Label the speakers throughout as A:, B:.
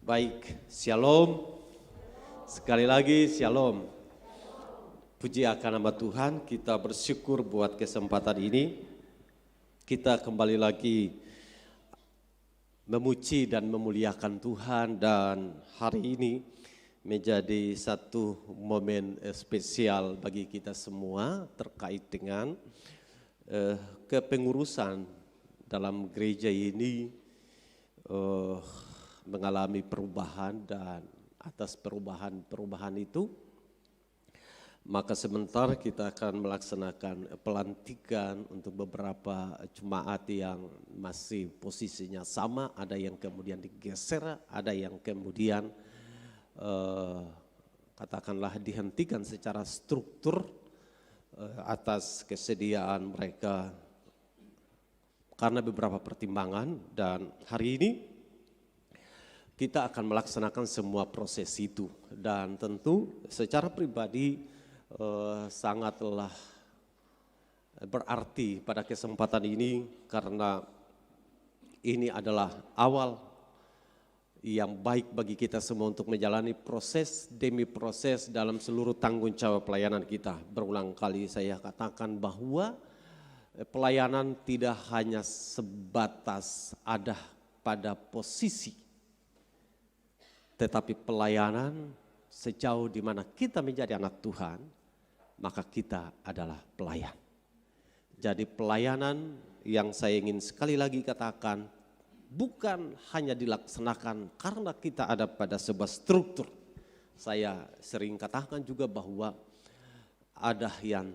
A: Baik, shalom. Sekali lagi shalom. Puji akan nama Tuhan, kita bersyukur buat kesempatan ini. Kita kembali lagi memuji dan memuliakan Tuhan, dan hari ini menjadi satu momen spesial bagi kita semua terkait dengan kepengurusan dalam gereja ini mengalami perubahan, dan atas perubahan itu maka sebentar kita akan melaksanakan pelantikan untuk beberapa jemaat yang masih posisinya sama, ada yang kemudian digeser, ada yang kemudian katakanlah dihentikan secara struktur atas kesediaan mereka karena beberapa pertimbangan, dan hari ini kita akan melaksanakan semua proses itu. Dan tentu secara pribadi sangatlah berarti pada kesempatan ini, karena ini adalah awal yang baik bagi kita semua untuk menjalani proses demi proses dalam seluruh tanggung jawab pelayanan kita. Berulang kali saya katakan bahwa pelayanan tidak hanya sebatas ada pada posisi, tetapi pelayanan sejauh di mana kita menjadi anak Tuhan, maka kita adalah pelayan. Jadi pelayanan yang saya ingin sekali lagi katakan, bukan hanya dilaksanakan karena kita ada pada sebuah struktur. Saya sering katakan juga bahwa ada yang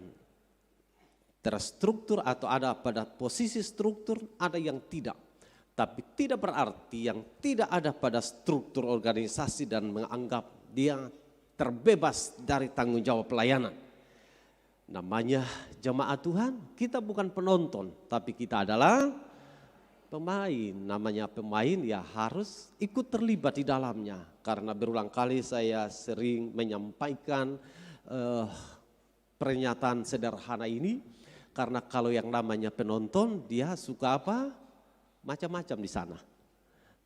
A: terstruktur atau ada pada posisi struktur, ada yang tidak. Tapi tidak berarti yang tidak ada pada struktur organisasi dan menganggap dia terbebas dari tanggung jawab pelayanan. Namanya jemaat Tuhan, kita bukan penonton, tapi kita adalah pemain. Namanya pemain ya harus ikut terlibat di dalamnya. Karena berulang kali saya sering menyampaikan pernyataan sederhana ini. Karena kalau yang namanya penonton, dia suka apa? Macam-macam di sana.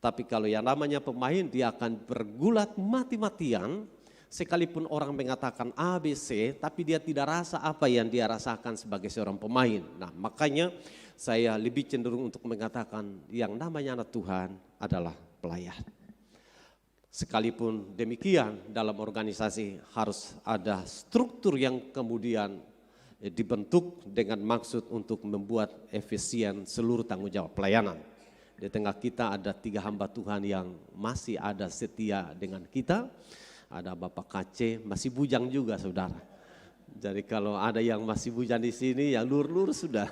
A: Tapi kalau yang namanya pemain, dia akan bergulat mati-matian. Sekalipun orang mengatakan A, B, C, tapi dia tidak rasa apa yang dia rasakan sebagai seorang pemain. Nah, makanya saya lebih cenderung untuk mengatakan yang namanya anak Tuhan adalah pelayan. Sekalipun demikian, dalam organisasi harus ada struktur yang kemudian dibentuk dengan maksud untuk membuat efisien seluruh tanggung jawab pelayanan. Di tengah kita ada 3 hamba Tuhan yang masih ada setia dengan kita. Ada Bapak KC, masih bujang juga saudara. Jadi kalau ada yang masih bujang di sini, ya lur-lur sudah.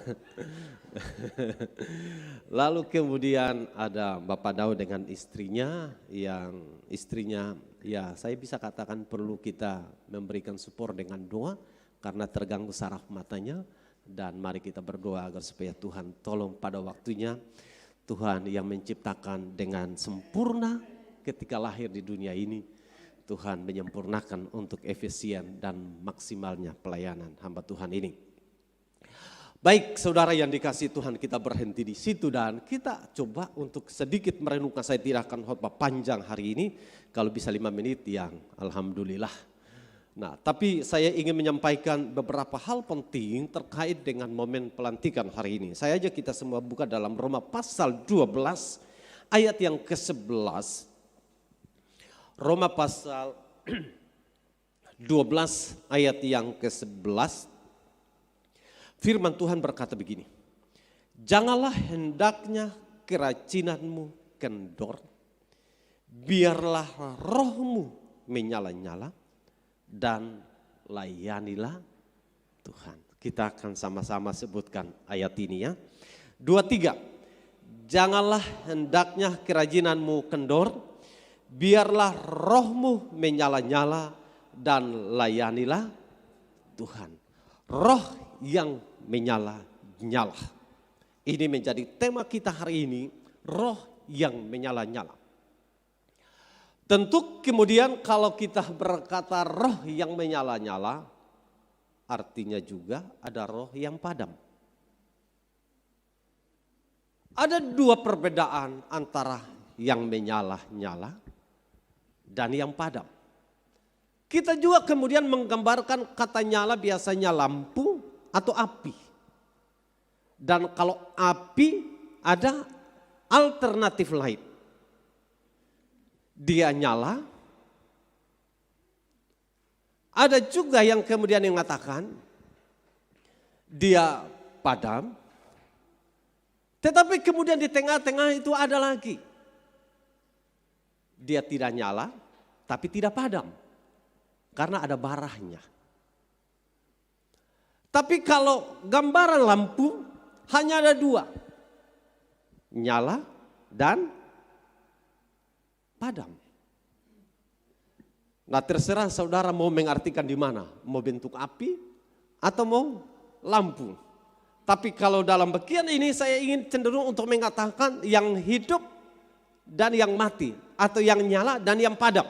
A: Lalu kemudian ada Bapak Daud dengan istrinya, yang istrinya ya saya bisa katakan perlu kita memberikan support dengan doa, karena terganggu saraf matanya, dan mari kita berdoa agar supaya Tuhan tolong pada waktunya. Tuhan yang menciptakan dengan sempurna ketika lahir di dunia ini, Tuhan menyempurnakan untuk efisien dan maksimalnya pelayanan hamba Tuhan ini. Baik saudara yang dikasihi Tuhan, kita berhenti di situ dan kita coba untuk sedikit merenungkan. Saya tidak akan khotbah panjang hari ini, kalau bisa 5 menit yang alhamdulillah. Nah, tapi saya ingin menyampaikan beberapa hal penting terkait dengan momen pelantikan hari ini. Saya ajak kita semua buka dalam Roma pasal 12 ayat yang ke-11. Roma pasal 12 ayat yang ke-11. Firman Tuhan berkata begini. Janganlah hendaknya kerajinanmu kendor, biarlah rohmu menyala-nyala, dan layanilah Tuhan. Kita akan sama-sama sebutkan ayat ini ya. 2, 3. Janganlah hendaknya kerajinanmu kendor, biarlah rohmu menyala-nyala, dan layanilah Tuhan. Roh yang menyala-nyala. Ini menjadi tema kita hari ini, roh yang menyala-nyala. Tentu kemudian kalau kita berkata roh yang menyala-nyala, artinya juga ada roh yang padam. Ada 2 perbedaan antara yang menyala-nyala dan yang padam. Kita juga kemudian menggambarkan kata nyala biasanya lampu atau api. Dan kalau api ada alternatif lain. Dia nyala. Ada juga yang kemudian mengatakan dia padam. Tetapi kemudian di tengah-tengah itu ada lagi. Dia tidak nyala tapi tidak padam. Karena ada barahnya. Tapi kalau gambaran lampu hanya ada dua. Nyala dan padam. Nah, terserah saudara mau mengartikan di mana. Mau bentuk api atau mau lampu. Tapi kalau dalam bagian ini saya ingin cenderung untuk mengatakan yang hidup dan yang mati. Atau yang nyala dan yang padam.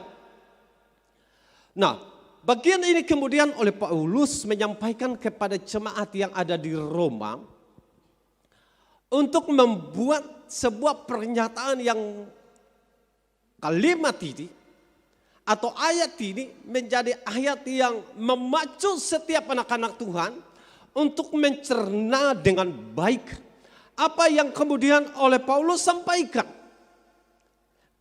A: Nah, bagian ini kemudian oleh Paulus menyampaikan kepada jemaat yang ada di Roma untuk membuat sebuah pernyataan yang kalimat ini atau ayat ini menjadi ayat yang memacu setiap anak-anak Tuhan untuk mencerna dengan baik apa yang kemudian oleh Paulus sampaikan.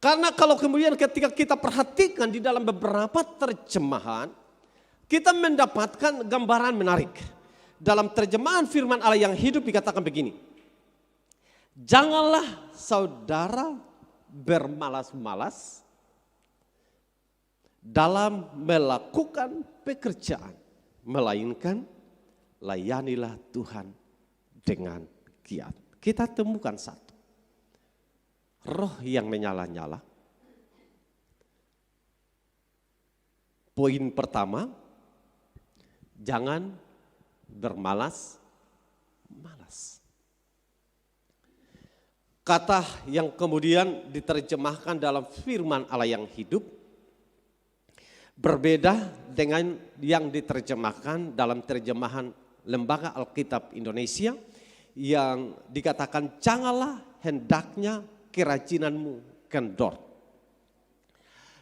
A: Karena kalau kemudian ketika kita perhatikan di dalam beberapa terjemahan, kita mendapatkan gambaran menarik. Dalam terjemahan firman Allah yang hidup dikatakan begini. Janganlah saudara bermalas-malas dalam melakukan pekerjaan. Melainkan layanilah Tuhan dengan giat. Kita temukan satu. Roh yang menyala-nyala. Poin pertama, jangan bermalas-malas. Kata yang kemudian diterjemahkan dalam firman Allah yang hidup berbeda dengan yang diterjemahkan dalam terjemahan Lembaga Alkitab Indonesia yang dikatakan janganlah hendaknya kerajinanmu kendor.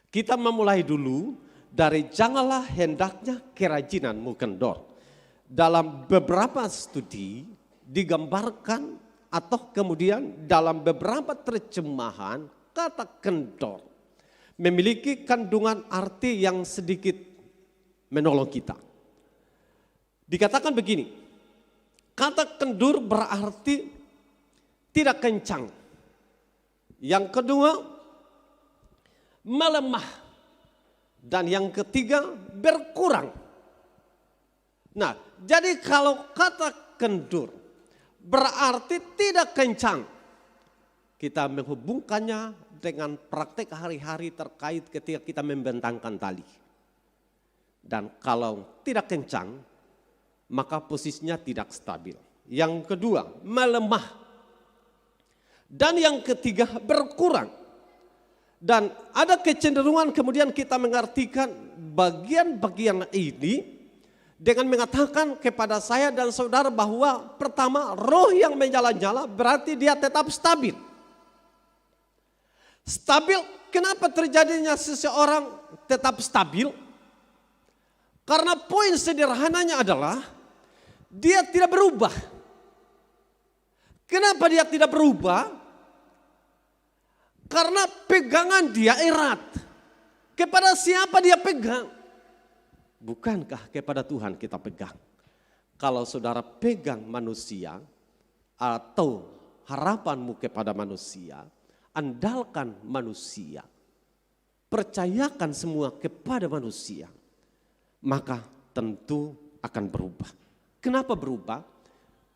A: Kita memulai dulu dari janganlah hendaknya kerajinanmu kendor. Dalam beberapa studi digambarkan atau kemudian dalam beberapa terjemahan kata kendor memiliki kandungan arti yang sedikit menolong kita. Dikatakan begini, kata kendur berarti tidak kencang. Yang kedua, melemah. Dan yang ketiga, berkurang. Nah, jadi kalau kata kendur berarti tidak kencang. Kita menghubungkannya dengan praktek hari-hari terkait ketika kita membentangkan tali. Dan kalau tidak kencang, maka posisinya tidak stabil. Yang kedua, melemah. Dan yang ketiga, berkurang. Dan ada kecenderungan kemudian kita mengartikan bagian-bagian ini dengan mengatakan kepada saya dan saudara bahwa pertama, roh yang menyala-nyala berarti dia tetap stabil. Stabil, kenapa terjadinya seseorang tetap stabil? Karena poin sederhananya adalah dia tidak berubah. Kenapa dia tidak berubah? Karena pegangan dia erat. Kepada siapa dia pegang? Bukankah kepada Tuhan kita pegang? Kalau saudara pegang manusia atau harapanmu kepada manusia, andalkan manusia, percayakan semua kepada manusia, maka tentu akan berubah. Kenapa berubah?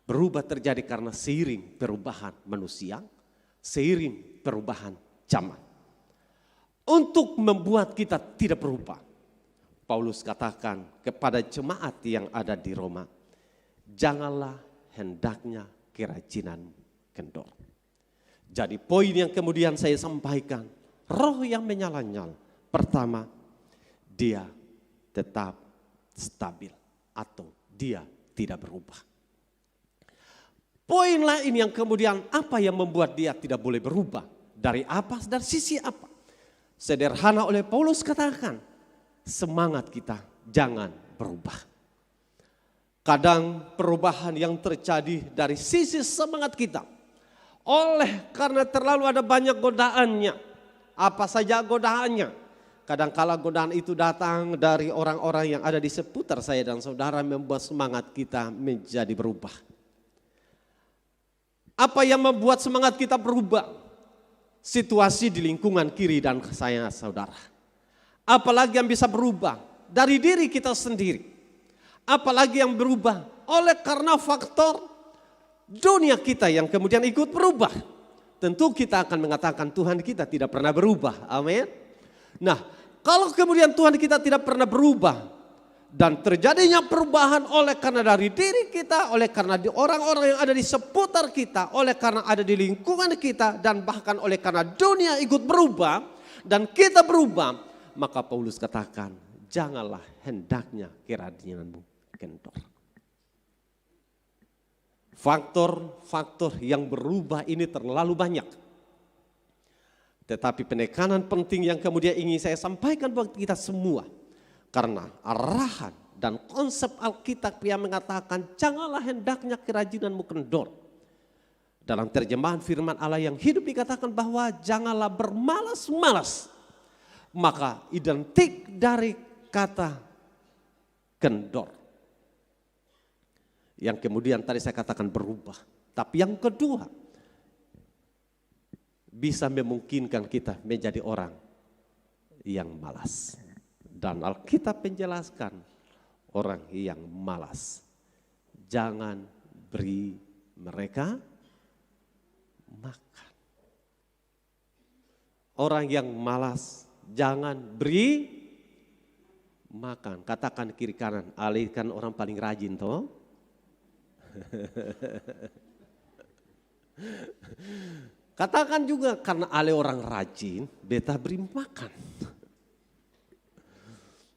A: Berubah terjadi karena seiring perubahan manusia, seiring perubahan zaman. Untuk membuat kita tidak berubah, Paulus katakan kepada jemaat yang ada di Roma, janganlah hendaknya kerajinan kendor. Jadi poin yang kemudian saya sampaikan, roh yang menyala-nyala, pertama dia tetap stabil atau dia tidak berubah. Poin lain yang kemudian apa yang membuat dia tidak boleh berubah? Dari apa? Dari sisi apa? Sederhana oleh Paulus katakan, semangat kita jangan berubah. Kadang perubahan yang terjadi dari sisi semangat kita, oleh karena terlalu ada banyak godaannya. Apa saja godaannya? Kadangkala godaan itu datang dari orang-orang yang ada di seputar saya dan saudara, membuat semangat kita menjadi berubah. Apa yang membuat semangat kita berubah? Situasi di lingkungan kiri dan saya saudara. Apalagi yang bisa berubah? Dari diri kita sendiri. Apalagi yang berubah? Oleh karena faktor dunia kita yang kemudian ikut berubah. Tentu kita akan mengatakan Tuhan kita tidak pernah berubah. Amin. Nah, kalau kemudian Tuhan kita tidak pernah berubah dan terjadinya perubahan oleh karena dari diri kita, oleh karena di orang-orang yang ada di seputar kita, oleh karena ada di lingkungan kita, dan bahkan oleh karena dunia ikut berubah dan kita berubah, maka Paulus katakan, janganlah hendaknya kerajinanmu kendor. Faktor-faktor yang berubah ini terlalu banyak. Tetapi penekanan penting yang kemudian ingin saya sampaikan buat kita semua. Karena arahan dan konsep Alkitab yang mengatakan janganlah hendaknya kerajinanmu kendor. Dalam terjemahan firman Allah yang hidup dikatakan bahwa janganlah bermalas-malas. Maka identik dari kata kendor. Yang kemudian tadi saya katakan berubah. Tapi yang kedua, bisa memungkinkan kita menjadi orang yang malas. Dan Alkitab menjelaskan orang yang malas, jangan beri mereka makan. Orang yang malas, jangan beri makan. Katakan kiri kanan, Ali kan orang paling rajin toh. Katakan juga karena Ale orang rajin, beta beri makan.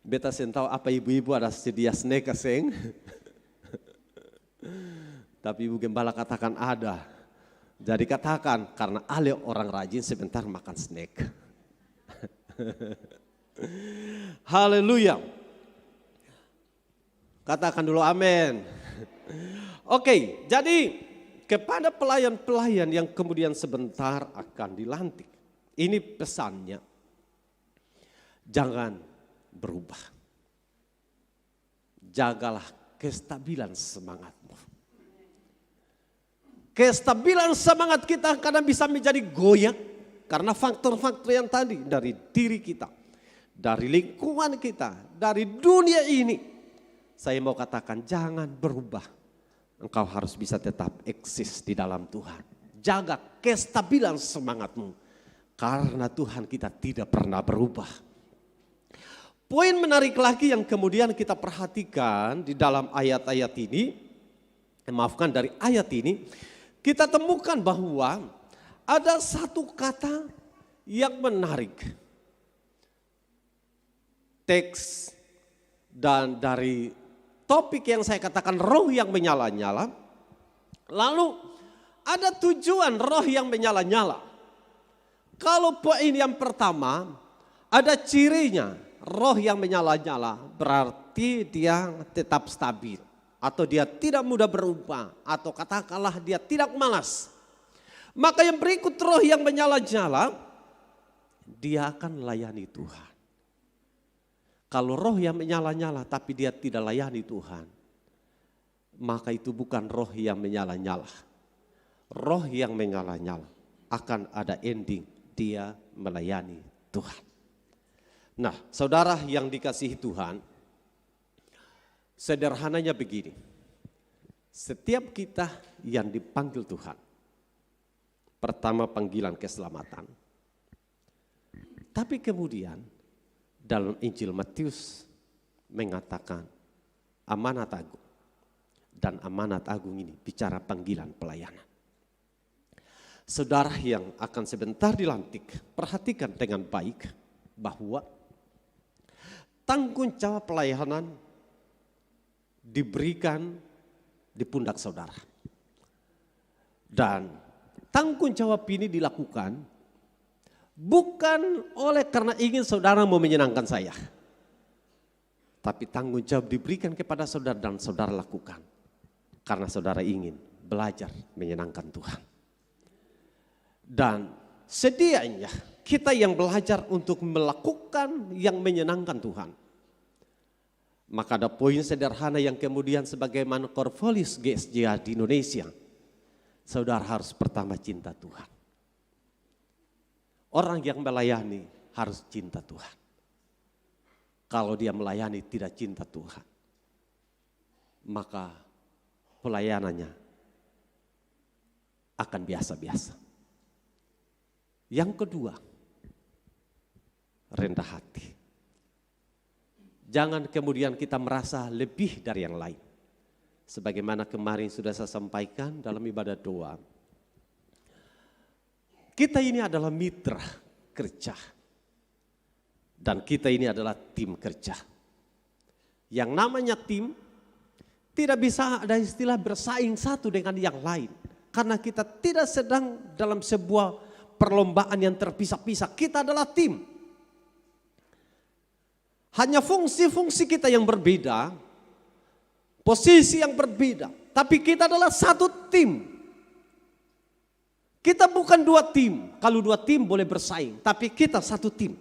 A: Beta sentau apa ibu-ibu ada sedia snack kaseng. Tapi ibu gembala katakan ada. Jadi katakan karena Ale orang rajin sebentar makan snack. Haleluya. Katakan dulu amin. Oke, jadi kepada pelayan-pelayan yang kemudian sebentar akan dilantik. Ini pesannya. Jangan berubah. Jagalah kestabilan semangatmu. Kestabilan semangat kita kadang bisa menjadi goyah karena faktor-faktor yang tadi dari diri kita, dari lingkungan kita, dari dunia ini. Saya mau katakan jangan berubah. Engkau harus bisa tetap eksis di dalam Tuhan. Jaga kestabilan semangatmu karena Tuhan kita tidak pernah berubah. Poin menarik lagi yang kemudian kita perhatikan di dalam ayat-ayat ini, maafkan dari ayat ini, kita temukan bahwa ada satu kata yang menarik. Teks dan dari topik yang saya katakan roh yang menyala-nyala, lalu ada tujuan roh yang menyala-nyala. Kalau poin yang pertama ada cirinya. Roh yang menyala-nyala berarti dia tetap stabil. Atau dia tidak mudah berubah. Atau katakanlah dia tidak malas. Maka yang berikut roh yang menyala-nyala, dia akan layani Tuhan. Kalau roh yang menyala-nyala tapi dia tidak layani Tuhan, maka itu bukan roh yang menyala-nyala. Roh yang menyala-nyala akan ada ending, dia melayani Tuhan. Nah, saudara yang dikasihi Tuhan, sederhananya begini. Setiap kita yang dipanggil Tuhan, pertama panggilan keselamatan. Tapi kemudian dalam Injil Matius mengatakan amanat agung. Dan amanat agung ini bicara panggilan pelayanan. Saudara yang akan sebentar dilantik, perhatikan dengan baik bahwa tanggung jawab pelayanan diberikan di pundak saudara. Dan tanggung jawab ini dilakukan Bukan oleh karena ingin saudara mau menyenangkan saya. Tapi tanggung jawab diberikan kepada saudara dan saudara lakukan. Karena saudara ingin belajar menyenangkan Tuhan. Dan sedianya kita yang belajar untuk melakukan yang menyenangkan Tuhan. Maka ada poin sederhana yang kemudian sebagaimana Corvolius GSJA di Indonesia. Saudara harus pertama cinta Tuhan. Orang yang melayani harus cinta Tuhan. Kalau dia melayani tidak cinta Tuhan, maka pelayanannya akan biasa-biasa. Yang kedua, rendah hati. Jangan kemudian kita merasa lebih dari yang lain. Sebagaimana kemarin sudah saya sampaikan dalam ibadah doa. Kita ini adalah mitra kerja. Dan kita ini adalah tim kerja. Yang namanya tim, tidak bisa ada istilah bersaing satu dengan yang lain. Karena kita tidak sedang dalam sebuah perlombaan yang terpisah-pisah. Kita adalah tim. Hanya fungsi-fungsi kita yang berbeda, posisi yang berbeda. Tapi kita adalah satu tim. Kita bukan dua tim. Kalau dua tim boleh bersaing, tapi kita satu tim.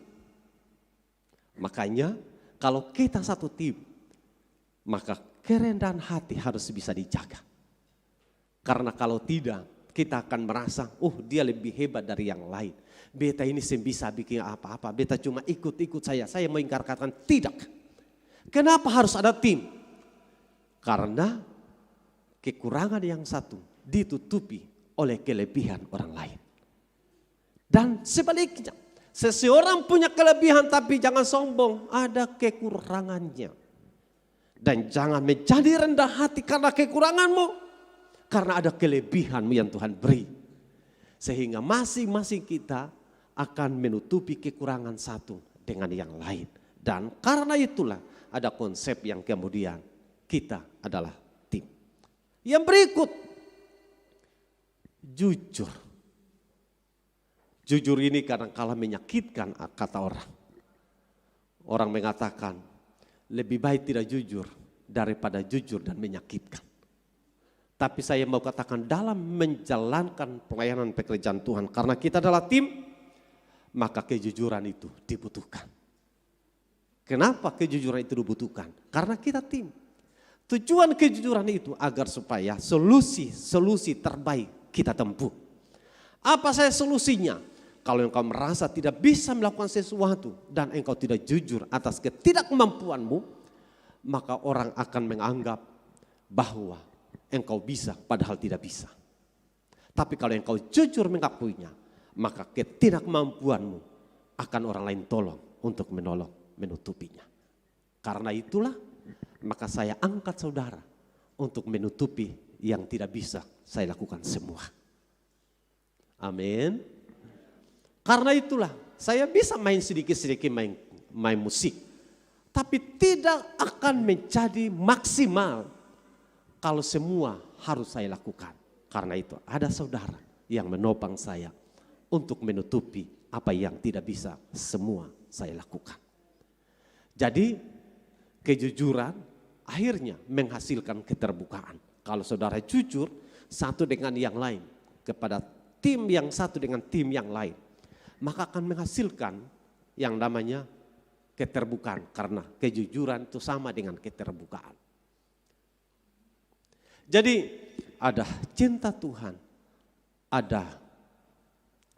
A: Makanya kalau kita satu tim, maka kerendahan hati harus bisa dijaga. Karena kalau tidak, kita akan merasa, dia lebih hebat dari yang lain. Beta ini bisa bikin apa-apa, beta cuma ikut-ikut saya mau ingkarkan tidak. Kenapa harus ada tim? Karena kekurangan yang satu ditutupi oleh kelebihan orang lain. Dan sebaliknya, seseorang punya kelebihan tapi jangan sombong, ada kekurangannya. Dan jangan menjadi rendah hati karena kekuranganmu, karena ada kelebihanmu yang Tuhan beri. Sehingga masing-masing kita akan menutupi kekurangan satu dengan yang lain. Dan karena itulah ada konsep yang kemudian kita adalah tim. Yang berikut, jujur. Jujur ini kadang-kala menyakitkan kata orang. Orang mengatakan lebih baik tidak jujur daripada jujur dan menyakitkan. Tapi saya mau katakan dalam menjalankan pelayanan pekerjaan Tuhan, karena kita adalah tim, maka kejujuran itu dibutuhkan. Kenapa kejujuran itu dibutuhkan? Karena kita tim. Tujuan kejujuran itu agar supaya solusi terbaik kita tempuh. Apa saya solusinya? Kalau engkau merasa tidak bisa melakukan sesuatu dan engkau tidak jujur atas ketidakmampuanmu, maka orang akan menganggap bahwa engkau bisa padahal tidak bisa. Tapi kalau engkau jujur mengakuinya, maka ketidakmampuanmu akan orang lain tolong untuk menutupinya. Karena itulah maka saya angkat saudara untuk menutupi yang tidak bisa saya lakukan semua. Amin. Karena itulah saya bisa main sedikit-sedikit main musik. Tapi tidak akan menjadi maksimal kalau semua harus saya lakukan. Karena itu ada saudara yang menopang saya untuk menutupi apa yang tidak bisa semua saya lakukan. Jadi kejujuran akhirnya menghasilkan keterbukaan. Kalau saudara jujur satu dengan yang lain kepada tim yang satu dengan tim yang lain, maka akan menghasilkan yang namanya keterbukaan. Karena kejujuran itu sama dengan keterbukaan. Jadi ada cinta Tuhan, ada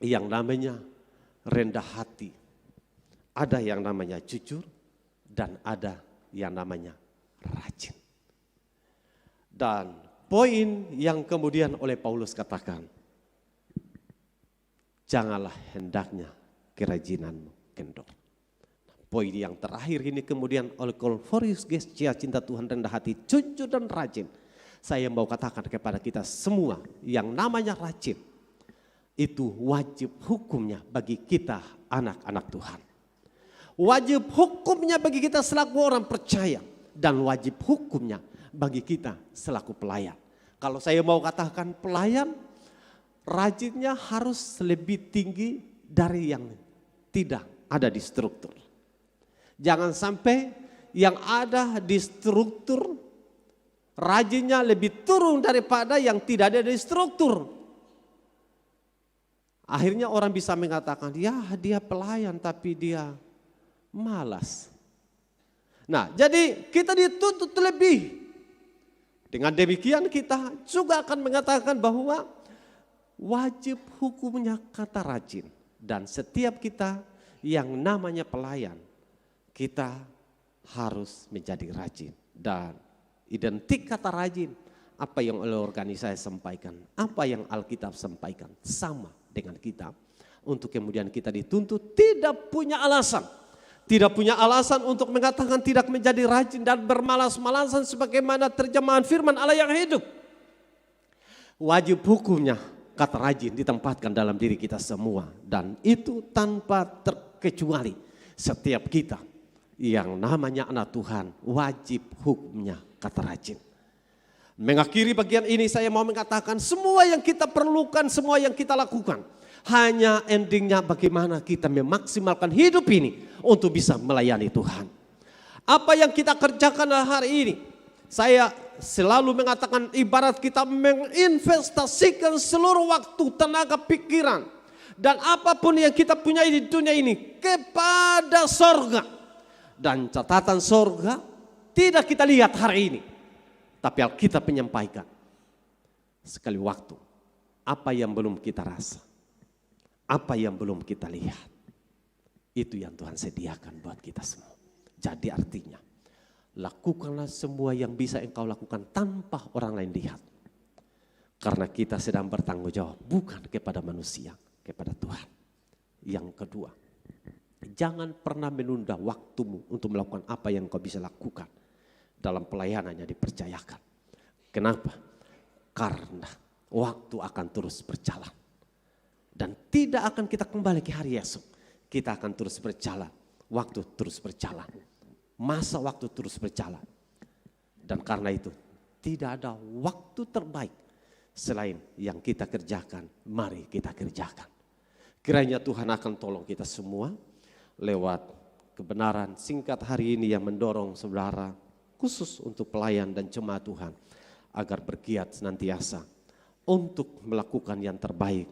A: yang namanya rendah hati, ada yang namanya jujur, dan ada yang namanya rajin. Dan poin yang kemudian oleh Paulus katakan, janganlah hendaknya kerajinanmu kendor. Poin yang terakhir ini kemudian oleh Corvolius GSJA cinta Tuhan, rendah hati, jujur dan rajin. Saya mau katakan kepada kita semua yang namanya rajin itu wajib hukumnya bagi kita anak-anak Tuhan. Wajib hukumnya bagi kita selaku orang percaya dan wajib hukumnya bagi kita selaku pelayan. Kalau saya mau katakan pelayan, rajinnya harus lebih tinggi dari yang tidak ada di struktur. Jangan sampai yang ada di struktur rajinnya lebih turun daripada yang tidak ada di struktur. Akhirnya orang bisa mengatakan, ya dia pelayan tapi dia malas. Nah, jadi kita dituntut lebih. Dengan demikian kita juga akan mengatakan bahwa wajib hukumnya kata rajin. Dan setiap kita yang namanya pelayan, kita harus menjadi rajin. Dan identik kata rajin, apa yang oleh organisasi sampaikan, apa yang Alkitab sampaikan, sama dengan kita. Untuk kemudian kita dituntut tidak punya alasan. Tidak punya alasan untuk mengatakan tidak menjadi rajin dan bermalas-malasan sebagaimana terjemahan firman Allah yang hidup. Wajib hukumnya kata rajin ditempatkan dalam diri kita semua. Dan itu tanpa terkecuali setiap kita yang namanya anak Tuhan wajib hukumnya kata rajin. Mengakhiri bagian ini saya mau mengatakan semua yang kita perlukan, semua yang kita lakukan. Hanya endingnya bagaimana kita memaksimalkan hidup ini untuk bisa melayani Tuhan. Apa yang kita kerjakan hari ini, saya selalu mengatakan ibarat kita menginvestasikan seluruh waktu, tenaga, pikiran. Dan apapun yang kita punya di dunia ini kepada sorga. Dan catatan sorga tidak kita lihat hari ini. Tapi Alkitab menyampaikan sekali waktu apa yang belum kita rasa. Apa yang belum kita lihat, itu yang Tuhan sediakan buat kita semua. Jadi artinya, lakukanlah semua yang bisa engkau lakukan tanpa orang lain lihat. Karena kita sedang bertanggung jawab, bukan kepada manusia, kepada Tuhan. Yang kedua, jangan pernah menunda waktumu untuk melakukan apa yang engkau bisa lakukan dalam pelayanan yang dipercayakan. Kenapa? Karena waktu akan terus berjalan. Dan tidak akan kita kembali ke hari esok. Kita akan terus berjalan. Waktu terus berjalan. Masa waktu terus berjalan. Dan karena itu tidak ada waktu terbaik selain yang kita kerjakan. Mari kita kerjakan. Kiranya Tuhan akan tolong kita semua lewat kebenaran singkat hari ini yang mendorong saudara khusus untuk pelayan dan jemaat Tuhan agar bergiat senantiasa untuk melakukan yang terbaik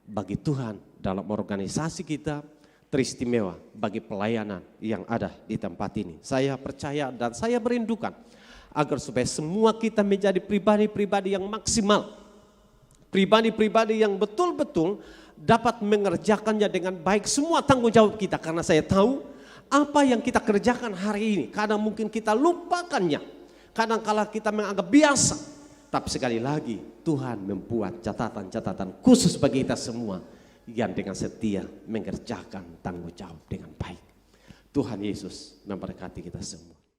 A: bagi Tuhan dalam organisasi kita, teristimewa bagi pelayanan yang ada di tempat ini. Saya percaya dan saya merindukan agar supaya semua kita menjadi pribadi-pribadi yang maksimal. Pribadi-pribadi yang betul-betul dapat mengerjakannya dengan baik semua tanggung jawab kita. Karena saya tahu apa yang kita kerjakan hari ini, kadang mungkin kita lupakannya. Kadang-kala kita menganggap biasa. Tapi sekali lagi Tuhan membuat catatan-catatan khusus bagi kita semua yang dengan setia mengerjakan tanggung jawab dengan baik. Tuhan Yesus memberkati kita semua.